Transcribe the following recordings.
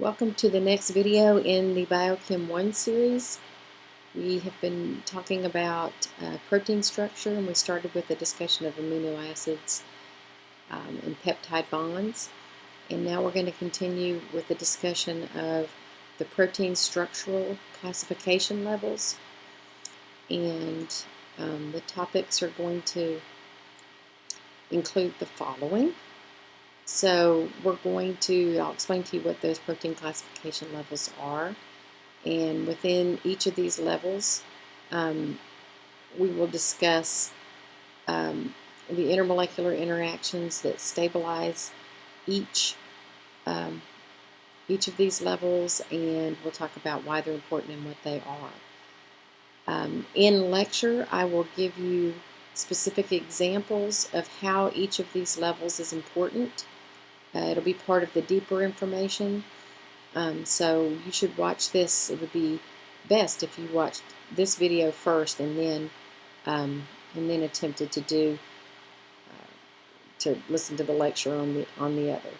Welcome to the next video in the Biochem 1 series. We have been talking about protein structure, and we started with a discussion of amino acids and peptide bonds. And now we're going to continue with the discussion of the protein structural classification levels. And the topics are going to include the following. So I'll explain to you what those protein classification levels are. And within each of these levels, we will discuss the intermolecular interactions that stabilize each of these levels, and we'll talk about why they're important and what they are. In lecture, I will give you specific examples of how each of these levels is important. It'll be part of the deeper information. So you should watch this. It would be best if you watched this video first and then attempted to listen to the lecture on the other.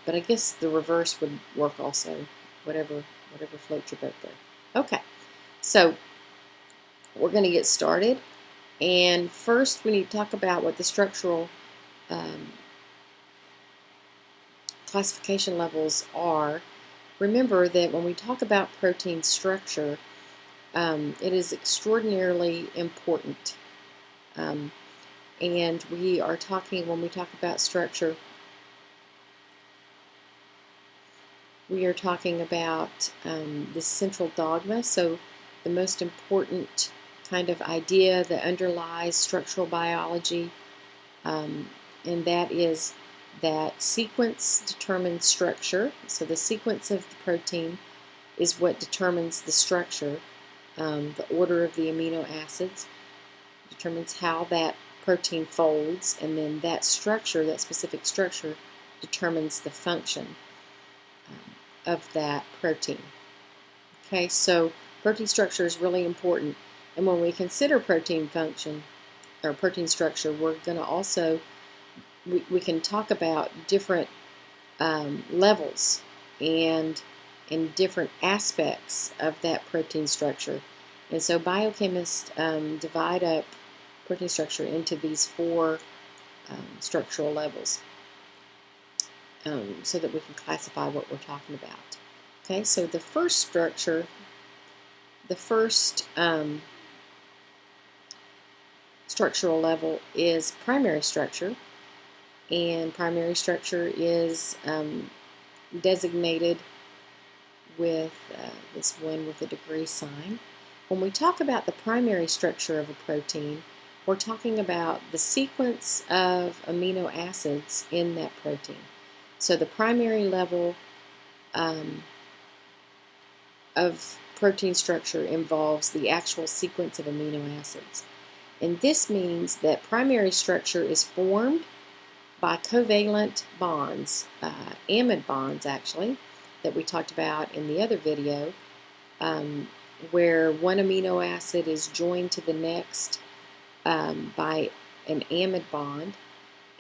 But I guess the reverse would work also. Whatever floats your boat there. Okay, so we're going to get started. And first, we need to talk about what the structural classification levels are. Remember that when we talk about protein structure, it is extraordinarily important. And we are talking, when we talk about structure, we are talking about the central dogma, so the most important kind of idea that underlies structural biology, and that is that sequence determines structure. So the sequence of the protein is what determines the structure. The order of the amino acids determines how that protein folds, and then that structure, that specific structure, determines the function of that protein. Okay, so protein structure is really important. And when we consider protein function or protein structure, we're going to also we can talk about different levels and different aspects of that protein structure. And so biochemists divide up protein structure into these four structural levels so that we can classify what we're talking about. Okay, so the first structure, structural level is primary structure. And primary structure is designated with this one with a degree sign. When we talk about the primary structure of a protein, we're talking about the sequence of amino acids in that protein. So the primary level of protein structure involves the actual sequence of amino acids. And this means that primary structure is formed by covalent bonds, amide bonds actually, that we talked about in the other video, where one amino acid is joined to the next by an amide bond.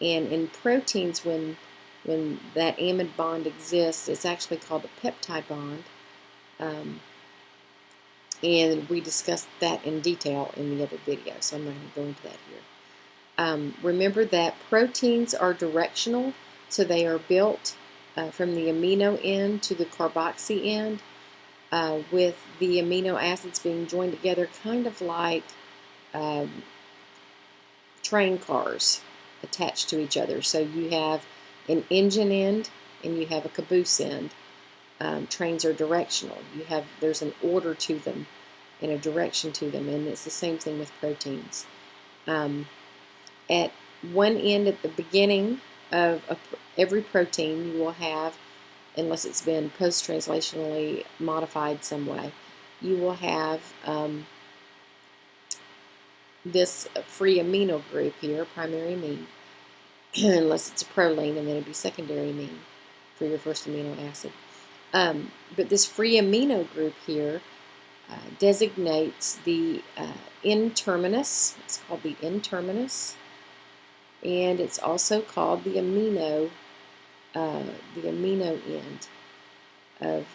And in proteins, when that amide bond exists, it's actually called a peptide bond. And we discussed that in detail in the other video, so I'm not going to go into that here. Remember that proteins are directional, so they are built from the amino end to the carboxy end, with the amino acids being joined together kind of like train cars attached to each other. So you have an engine end and you have a caboose end. Trains are directional. There's an order to them and a direction to them, and it's the same thing with proteins. At one end, at the beginning of every protein, you will have, unless it's been post-translationally modified some way, you will have this free amino group here, primary amine, unless it's a proline, and then it'd be secondary amine for your first amino acid. But this free amino group here designates the N-terminus. It's called the N-terminus. And it's also called the amino end. of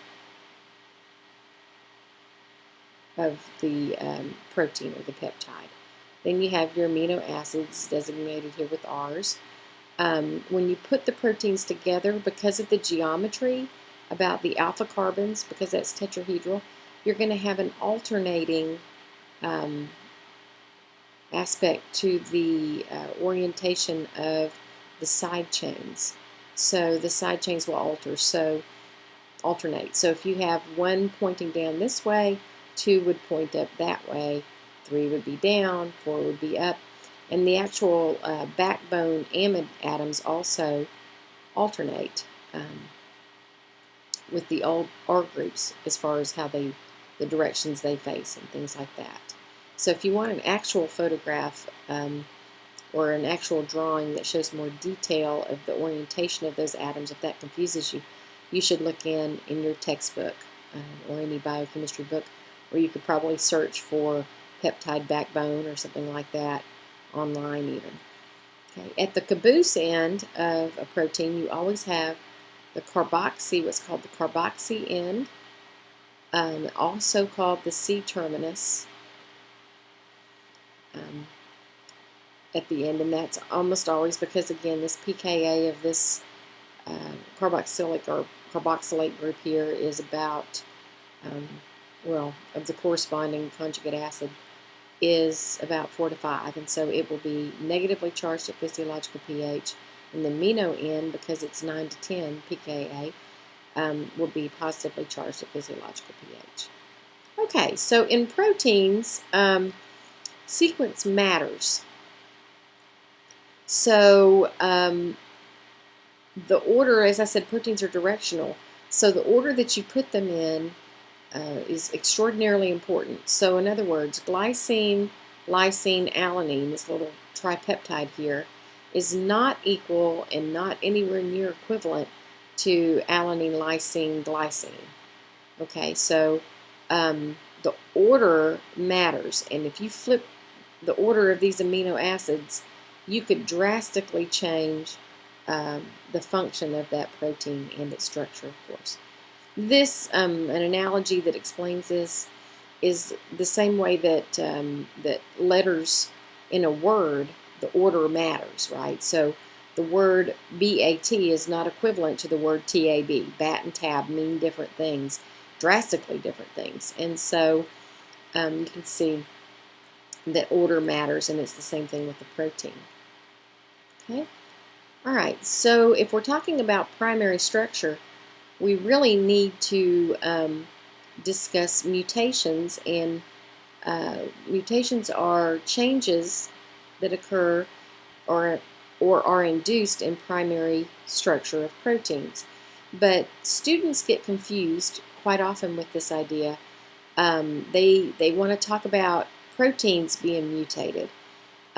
the protein or the peptide. Then you have your amino acids designated here with R's. When you put the proteins together, because of the geometry about the alpha carbons, because that's tetrahedral, you're going to have an alternating aspect to the orientation of the side chains. So the side chains will alternate. So if you have one pointing down this way, 2 would point up that way, 3 would be down, 4 would be up. And the actual backbone amide atoms also alternate with the old R groups as far as how the directions they face and things like that. So if you want an actual photograph or an actual drawing that shows more detail of the orientation of those atoms, if that confuses you, you should look in your textbook or any biochemistry book, or you could probably search for peptide backbone or something like that online even. Okay. At the caboose end of a protein, you always have the carboxy, what's called the carboxy end, also called the C-terminus at the end, and that's almost always because, again, this pKa of this carboxylic or carboxylate group here is about, of the corresponding conjugate acid is about 4 to 5, and so it will be negatively charged at physiological pH, and the amino end, because it's 9 to 10 pKa, will be positively charged at physiological pH. Okay, so in proteins, sequence matters. So the order, as I said, proteins are directional, so the order that you put them in is extraordinarily important. So in other words, glycine, lysine, alanine, this little tripeptide here, is not equal and not anywhere near equivalent to alanine, lysine, glycine. Okay, so the order matters, and if you flip the order of these amino acids, you could drastically change the function of that protein and its structure, of course. This, an analogy that explains this, is the same way that that letters in a word, the order matters, right? So the word BAT is not equivalent to the word TAB. Bat and tab mean different things, drastically different things. And so you can see that order matters, and it's the same thing with the protein. Okay? All right, so if we're talking about primary structure, we really need to discuss mutations, and mutations are changes that occur or are induced in primary structure of proteins. But students get confused quite often with this idea. They want to talk about proteins being mutated.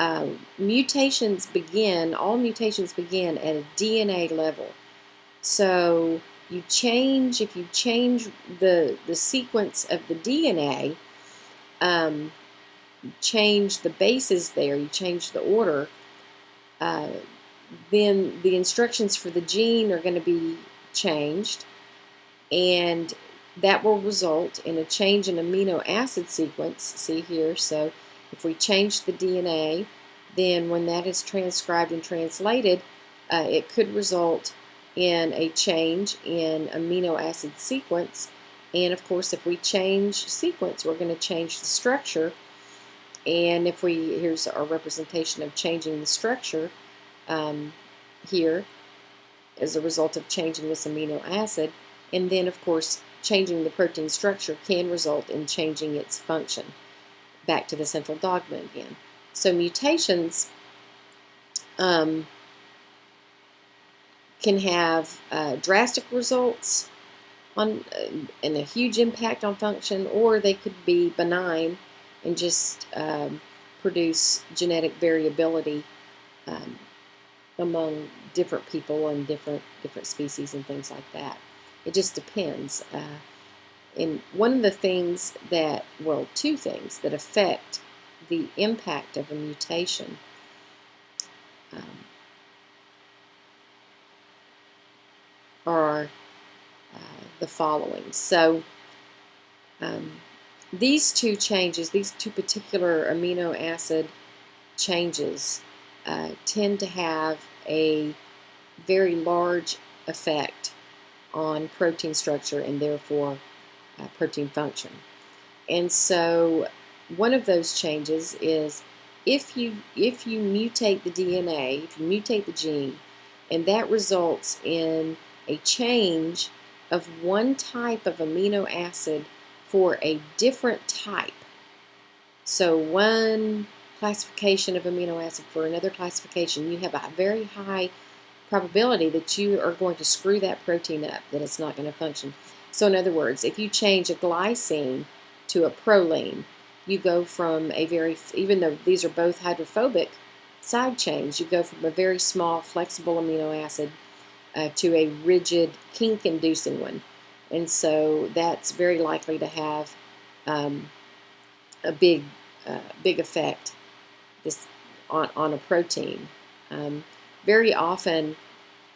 All mutations begin at a DNA level. So if you change the sequence of the DNA, change the bases there, you change the order, then the instructions for the gene are going to be changed, and that will result in a change in amino acid sequence. See here, so if we change the DNA, then when that is transcribed and translated, it could result in a change in amino acid sequence. And of course, if we change sequence, we're going to change the structure. And here's our representation of changing the structure here as a result of changing this amino acid. And then, of course, changing the protein structure can result in changing its function. Back to the central dogma again. So mutations can have drastic results on and a huge impact on function, or they could be benign and just produce genetic variability among different people and different species and things like that. It just depends. And one of the things two things that affect the impact of a mutation are the following. So these two changes, these two particular amino acid changes tend to have a very large effect on protein structure and therefore protein function. And so one of those changes is if you mutate the DNA, if you mutate the gene, and that results in a change of one type of amino acid for a different type. So one classification of amino acid for another classification, you have a very high probability that you are going to screw that protein up, that it's not going to function. So in other words, if you change a glycine to a proline, you go from a very, even though these are both hydrophobic side chains, you go from a very small flexible amino acid to a rigid kink-inducing one. And so that's very likely to have a big effect on a protein. Very often,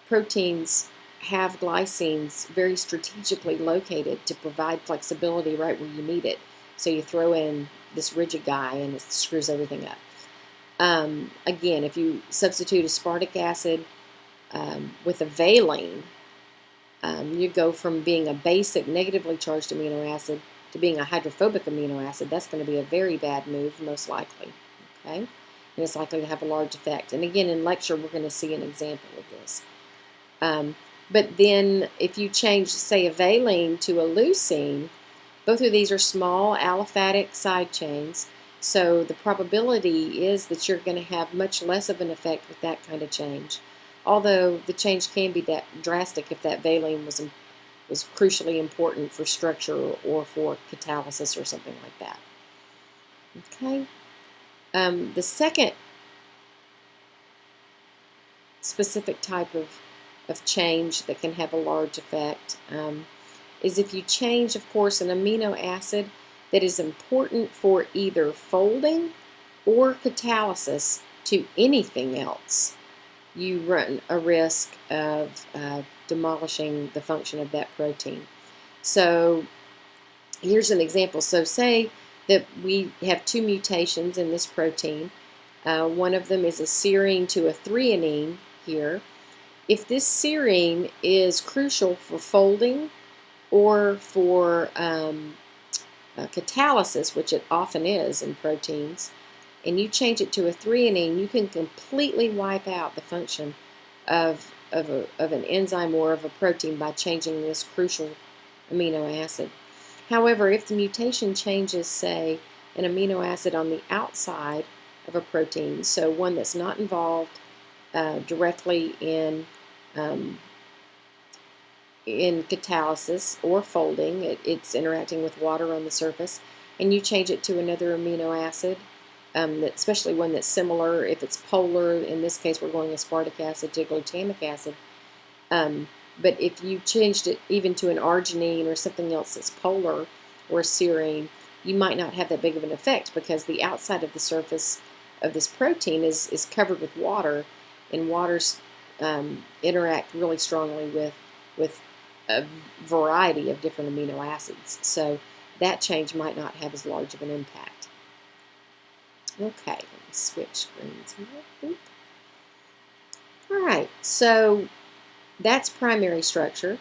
proteins have glycines very strategically located to provide flexibility right where you need it. So you throw in this rigid guy and it screws everything up. Again, if you substitute aspartic acid with a valine, you go from being a basic negatively charged amino acid to being a hydrophobic amino acid. That's going to be a very bad move, most likely. Okay, and it's likely to have a large effect. And again, in lecture, we're going to see an example of this. But then if you change, say, a valine to a leucine, both of these are small aliphatic side chains, so the probability is that you're going to have much less of an effect with that kind of change. Although the change can be that drastic if that valine was crucially important for structure or for catalysis or something like that. Okay. The second specific type of change that can have a large effect is if you change, of course, an amino acid that is important for either folding or catalysis to anything else. You run a risk of demolishing the function of that protein. So here's an example. So say that we have two mutations in this protein. One of them is a serine to a threonine here. If this serine is crucial for folding or for catalysis, which it often is in proteins, and you change it to a threonine, you can completely wipe out the function of an enzyme or of a protein by changing this crucial amino acid. However, if the mutation changes, say, an amino acid on the outside of a protein, so one that's not involved directly in catalysis or folding, it's interacting with water on the surface, and you change it to another amino acid, especially one that's similar. If it's polar, in this case we're going aspartic acid to glutamic acid, but if you changed it even to an arginine or something else that's polar or serine, you might not have that big of an effect because the outside of the surface of this protein is covered with water, and waters interact really strongly with a variety of different amino acids. So that change might not have as large of an impact. Okay, let me switch screens here. Boop. All right, so that's primary structure.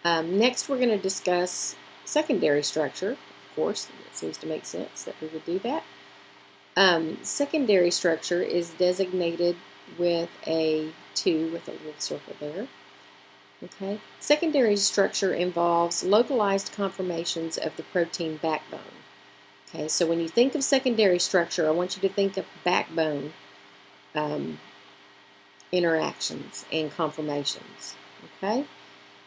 Next, we're going to discuss secondary structure. Of course, it seems to make sense that we would do that. Secondary structure is designated with a 2 with a little circle there. Okay. Secondary structure involves localized conformations of the protein backbone. Okay, so when you think of secondary structure, I want you to think of backbone interactions and conformations. Okay,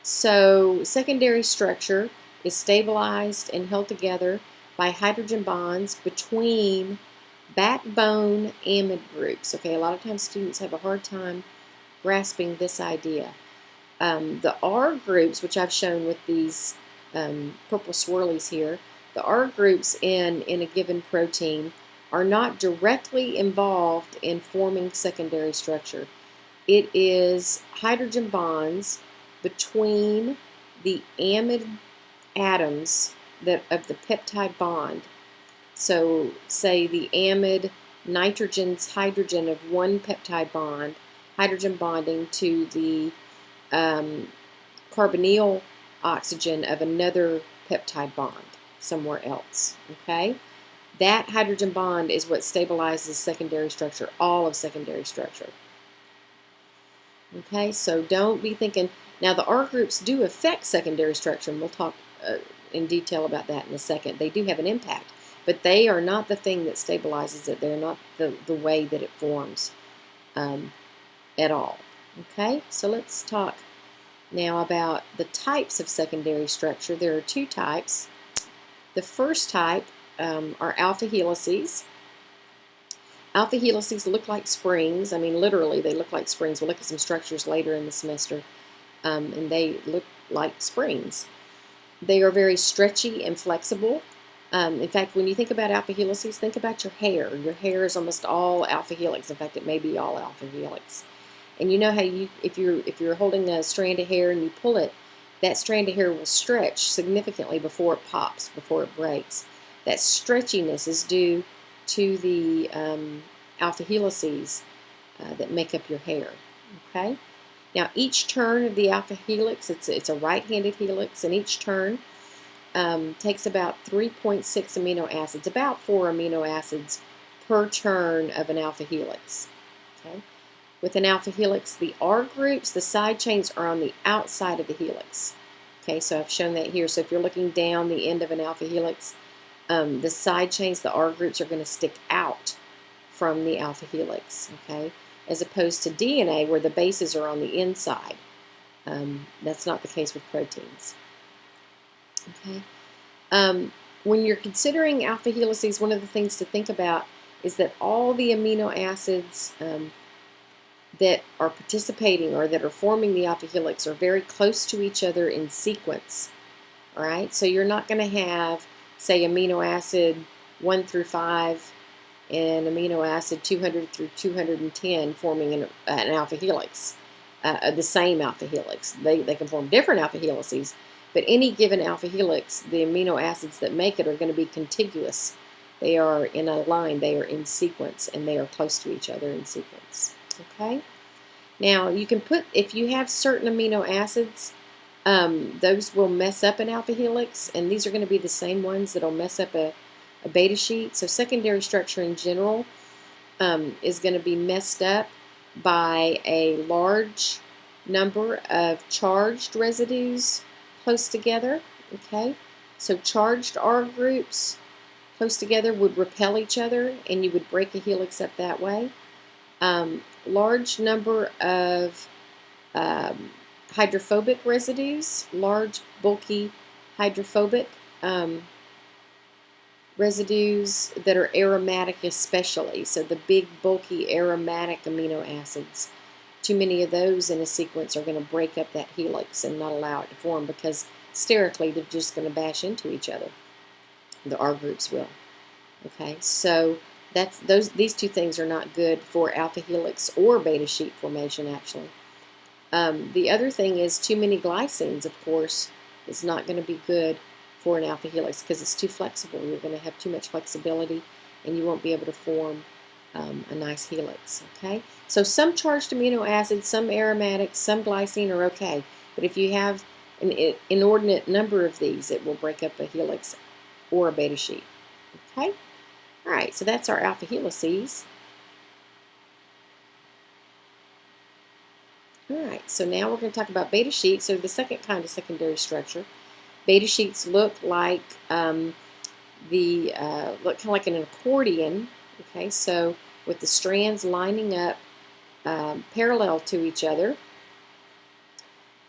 so secondary structure is stabilized and held together by hydrogen bonds between backbone amide groups. Okay, a lot of times students have a hard time grasping this idea. The R groups, which I've shown with these purple swirlies here, the R groups in a given protein are not directly involved in forming secondary structure. It is hydrogen bonds between the amide atoms that of the peptide bond. So say the amide nitrogen's hydrogen of one peptide bond, hydrogen bonding to the carbonyl oxygen of another peptide bond somewhere else, okay? That hydrogen bond is what stabilizes secondary structure, all of secondary structure. Okay, so don't be thinking, now the R groups do affect secondary structure, and we'll talk in detail about that in a second. They do have an impact, but they are not the thing that stabilizes it. They're not the way that it forms at all. Okay, so let's talk now about the types of secondary structure. There are two types. The first type are alpha helices. Alpha helices look like springs. I mean, literally, they look like springs. We'll look at some structures later in the semester, and they look like springs. They are very stretchy and flexible. In fact, when you think about alpha helices, think about your hair. Your hair is almost all alpha helix. In fact, it may be all alpha helix. And you know how if you're holding a strand of hair and you pull it, that strand of hair will stretch significantly before it pops, before it breaks. That stretchiness is due to the alpha helices that make up your hair. Okay. Now each turn of the alpha helix, it's a right-handed helix, and each turn takes about 3.6 amino acids, about 4 amino acids per turn of an alpha helix. Okay. With an alpha helix, the R groups, the side chains are on the outside of the helix. Okay, so I've shown that here. So if you're looking down the end of an alpha helix, the side chains, the R groups, are going to stick out from the alpha helix, okay, as opposed to DNA where the bases are on the inside. That's not the case with proteins. Okay. When you're considering alpha helices, one of the things to think about is that all the amino acids that are participating or that are forming the alpha helix are very close to each other in sequence. All right, so you're not going to have, say, amino acid 1 through 5 and amino acid 200 through 210 forming an alpha helix, the same alpha helix. They can form different alpha helices, but any given alpha helix, the amino acids that make it are going to be contiguous. They are in a line, they are in sequence, and they are close to each other in sequence. Okay? Now, you can put, if you have certain amino acids, those will mess up an alpha helix, and these are going to be the same ones that will mess up a beta sheet. So secondary structure in general is going to be messed up by a large number of charged residues close together. Okay, so charged R groups close together would repel each other, and you would break a helix up that way. Large number of hydrophobic residues, large, bulky, hydrophobic residues that are aromatic especially, so the big, bulky, aromatic amino acids. Too many of those in a sequence are going to break up that helix and not allow it to form, because sterically they're just going to bash into each other. The R groups will. Okay, so these two things are not good for alpha helix or beta sheet formation, actually. The other thing is too many glycines, of course, is not going to be good for an alpha helix because it's too flexible. You're going to have too much flexibility, and you won't be able to form a nice helix. Okay, so some charged amino acids, some aromatics, some glycine are okay, but if you have an inordinate number of these, it will break up a helix or a beta sheet. Okay. All right, so that's our alpha helices. All right, so now we're going to talk about beta sheets. So the second kind of secondary structure. Beta sheets look like look kind of like an accordion. Okay, so with the strands lining up parallel to each other.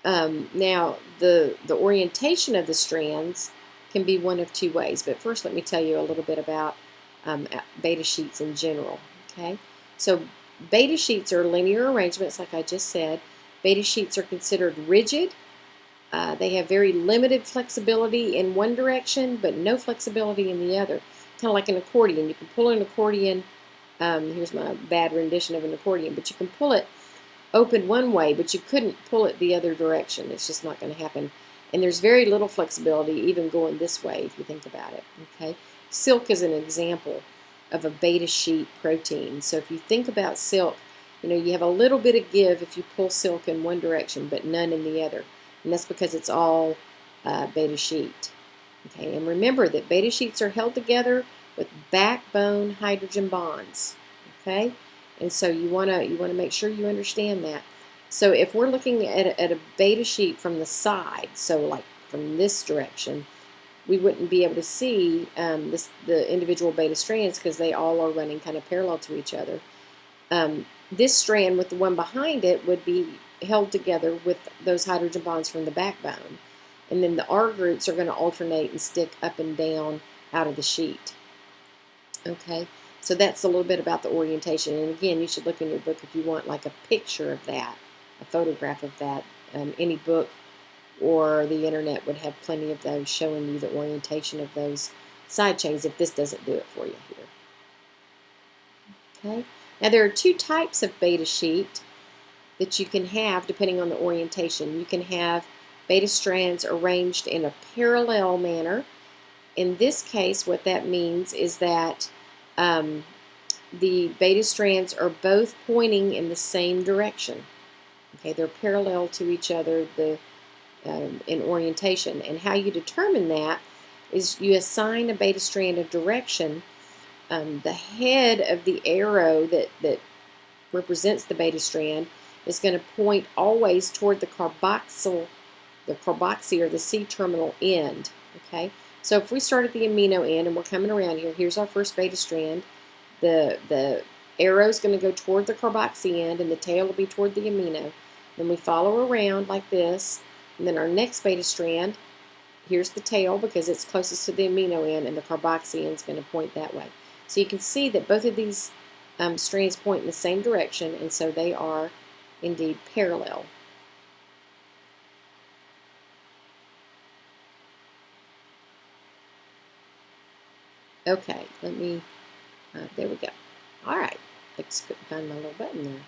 Now the orientation of the strands can be one of two ways. But first, let me tell you a little bit about beta sheets in general. Okay, so beta sheets are linear arrangements, like I just said. Beta sheets are considered rigid. They have very limited flexibility in one direction, but no flexibility in the other. Kind of like an accordion. You can pull an accordion. Here's my bad rendition of an accordion, but you can pull it open one way, but you couldn't pull it the other direction. It's just not going to happen. And there's very little flexibility even going this way if you think about it. Okay, silk is an example of a beta sheet protein. So if you think about silk, you have a little bit of give if you pull silk in one direction, but none in the other. And that's because it's all beta sheet. Okay, and remember that beta sheets are held together with backbone hydrogen bonds. Okay, and so you want to make sure you understand that. So if we're looking at a beta sheet from the side, so like from this direction, we wouldn't be able to see the individual beta strands because they all are running kind of parallel to each other. This strand with the one behind it would be held together with those hydrogen bonds from the backbone. And then the R groups are going to alternate and stick up and down out of the sheet. Okay, so that's a little bit about the orientation. And again, you should look in your book if you want like a picture of that, a photograph of that. Any book or the internet would have plenty of those showing you the orientation of those side chains if this doesn't do it for you here. Okay, now there are two types of beta sheet that you can have depending on the orientation. You can have beta strands arranged in a parallel manner. In this case, what that means is that the beta strands are both pointing in the same direction. Okay, they're parallel to each other in orientation. And how you determine that is you assign a beta strand a direction. The head of the arrow that represents the beta strand is going to point always toward the carboxy or the C-terminal end. Okay, so if we start at the amino end and we're coming around here, here's our first beta strand. The arrow is going to go toward the carboxy end and the tail will be toward the amino. Then we follow around like this, and then our next beta strand, here's the tail because it's closest to the amino end, and the carboxy end is going to point that way. So you can see that both of these strands point in the same direction, and so they are indeed parallel. Okay, let me, there we go. All right, I just couldn't find my little button there.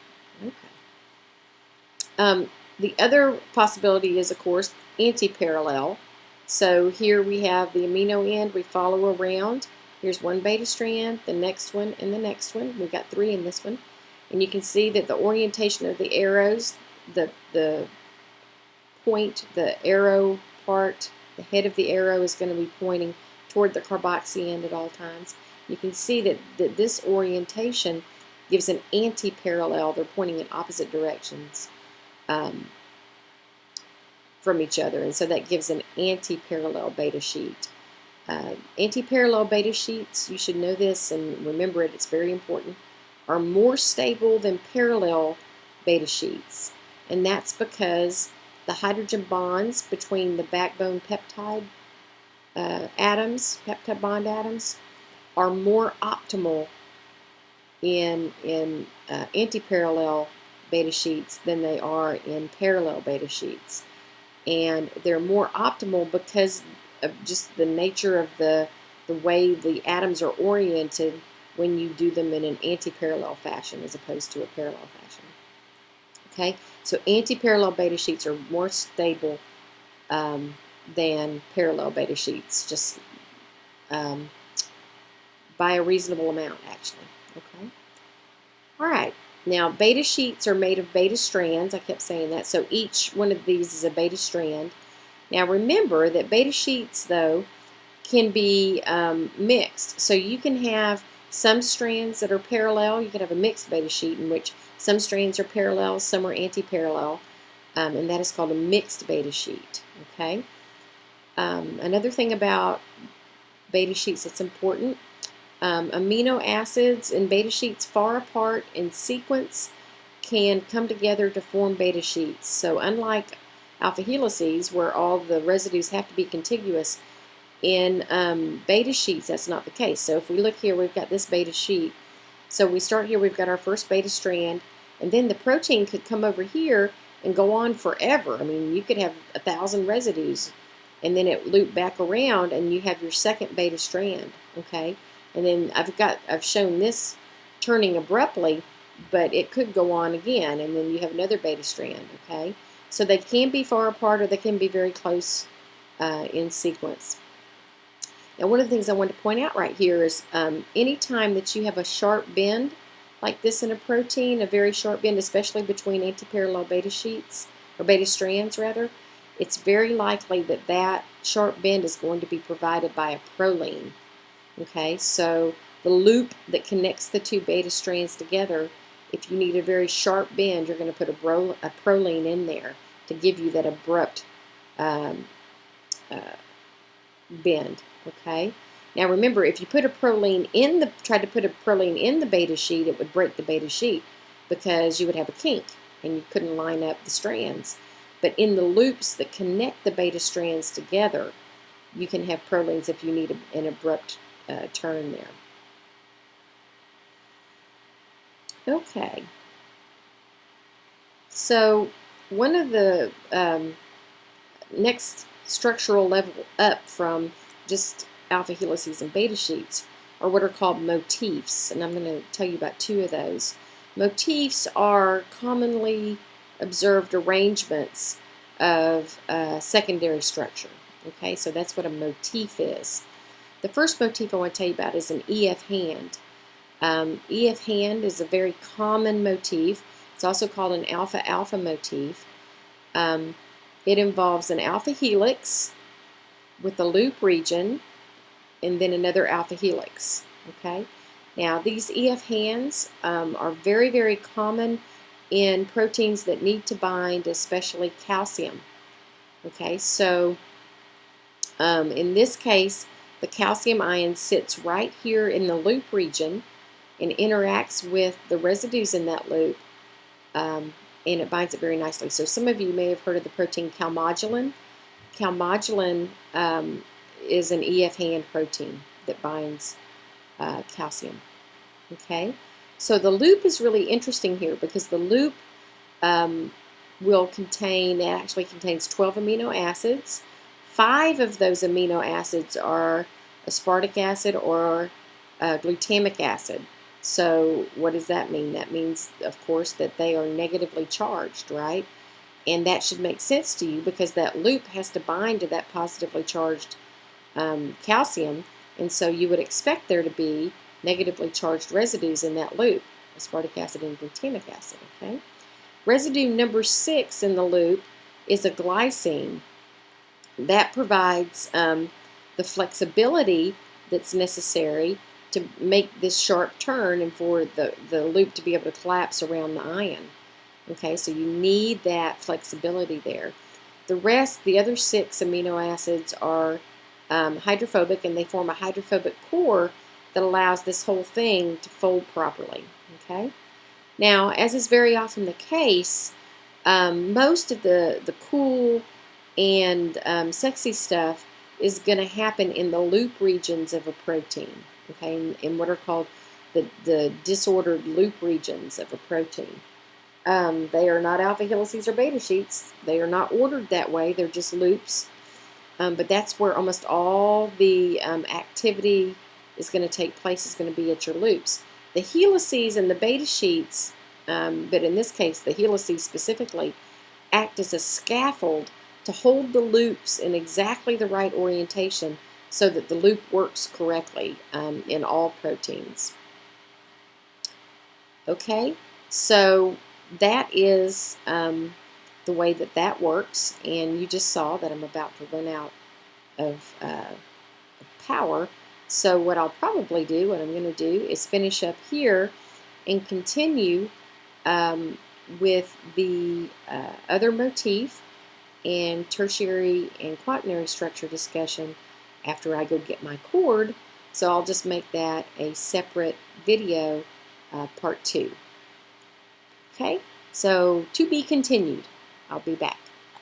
Okay. The other possibility is, of course, anti-parallel. So here we have the amino end. We follow around. Here's one beta strand, the next one, and the next one. We've got 3 in this one. And you can see that the orientation of the arrows, the point, the arrow part, the head of the arrow is going to be pointing toward the carboxy end at all times. You can see that this orientation gives an anti-parallel. They're pointing in opposite directions from each other, and so that gives an anti-parallel beta sheet. Anti-parallel beta sheets, you should know this and remember it, it's very important, are more stable than parallel beta sheets. And that's because the hydrogen bonds between the backbone peptide atoms, peptide bond atoms, are more optimal in anti-parallel beta sheets than they are in parallel beta sheets. And they're more optimal because of just the nature of the way the atoms are oriented when you do them in an anti-parallel fashion as opposed to a parallel fashion. Okay, so anti-parallel beta sheets are more stable than parallel beta sheets, just by a reasonable amount, actually. Okay. All right. Now, beta sheets are made of beta strands. I kept saying that. So each one of these is a beta strand. Now, remember that beta sheets, though, can be mixed. So you can have some strands that are parallel. You can have a mixed beta sheet in which some strands are parallel, some are anti-parallel, and that is called a mixed beta sheet. Okay. Another thing about beta sheets that's important, amino acids in beta sheets far apart in sequence can come together to form beta sheets. So unlike alpha helices, where all the residues have to be contiguous, in beta sheets that's not the case. So if we look here, we've got this beta sheet. So we start here, we've got our first beta strand, and then the protein could come over here and go on forever. I mean, you could have 1,000 residues, and then it loop back around, and you have your second beta strand. Okay. And then I've shown this turning abruptly, but it could go on again, and then you have another beta strand, okay? So they can be far apart or they can be very close in sequence. Now, one of the things I want to point out right here is anytime that you have a sharp bend like this in a protein, a very sharp bend, especially between antiparallel beta sheets, or beta strands rather, it's very likely that that sharp bend is going to be provided by a proline. Okay, so the loop that connects the two beta strands together, if you need a very sharp bend, you're going to put a proline in there to give you that abrupt bend. Okay. Now remember, if you put a proline in the tried to put a proline in the beta sheet, it would break the beta sheet because you would have a kink and you couldn't line up the strands. But in the loops that connect the beta strands together, you can have prolines if you need an abrupt turn there. Okay. So one of the next structural level up from just alpha helices and beta sheets are what are called motifs, and I'm going to tell you about two of those. Motifs are commonly observed arrangements of secondary structure. Okay, so that's what a motif is. The first motif I want to tell you about is an EF hand. EF hand is a very common motif. It's also called an alpha-alpha motif. It involves an alpha helix with a loop region and then another alpha helix. Okay. Now these EF hands are very, very common in proteins that need to bind, especially calcium. Okay, so in this case, the calcium ion sits right here in the loop region and interacts with the residues in that loop, and it binds it very nicely. So some of you may have heard of the protein calmodulin. Calmodulin is an EF hand protein that binds calcium. Okay, so the loop is really interesting here because the loop will contain, it actually contains 12 amino acids. 5 of those amino acids are aspartic acid or glutamic acid. So what does that mean? That means, of course, that they are negatively charged, right? And that should make sense to you because that loop has to bind to that positively charged calcium, and so you would expect there to be negatively charged residues in that loop, aspartic acid and glutamic acid. Okay. Residue number 6 in the loop is a glycine. That provides the flexibility that's necessary to make this sharp turn and for the loop to be able to collapse around the ion. Okay, so you need that flexibility there. The rest, the other 6 amino acids are hydrophobic, and they form a hydrophobic core that allows this whole thing to fold properly. Okay. Now, as is very often the case, most of the cool and sexy stuff is going to happen in the loop regions of a protein. Okay, in what are called the disordered loop regions of a protein. They are not alpha helices or beta sheets. They are not ordered that way. They're just loops. But that's where almost all the activity is going to take place, is going to be at your loops. The helices and the beta sheets, but in this case the helices specifically, act as a scaffold to hold the loops in exactly the right orientation so that the loop works correctly in all proteins. Okay, so that is the way that works, and you just saw that I'm about to run out of power. So what I'll probably do, what I'm going to do, is finish up here and continue with the other motif and tertiary and quaternary structure discussion after I go get my cord. So I'll just make that a separate video, part 2. Okay, so to be continued. I'll be back.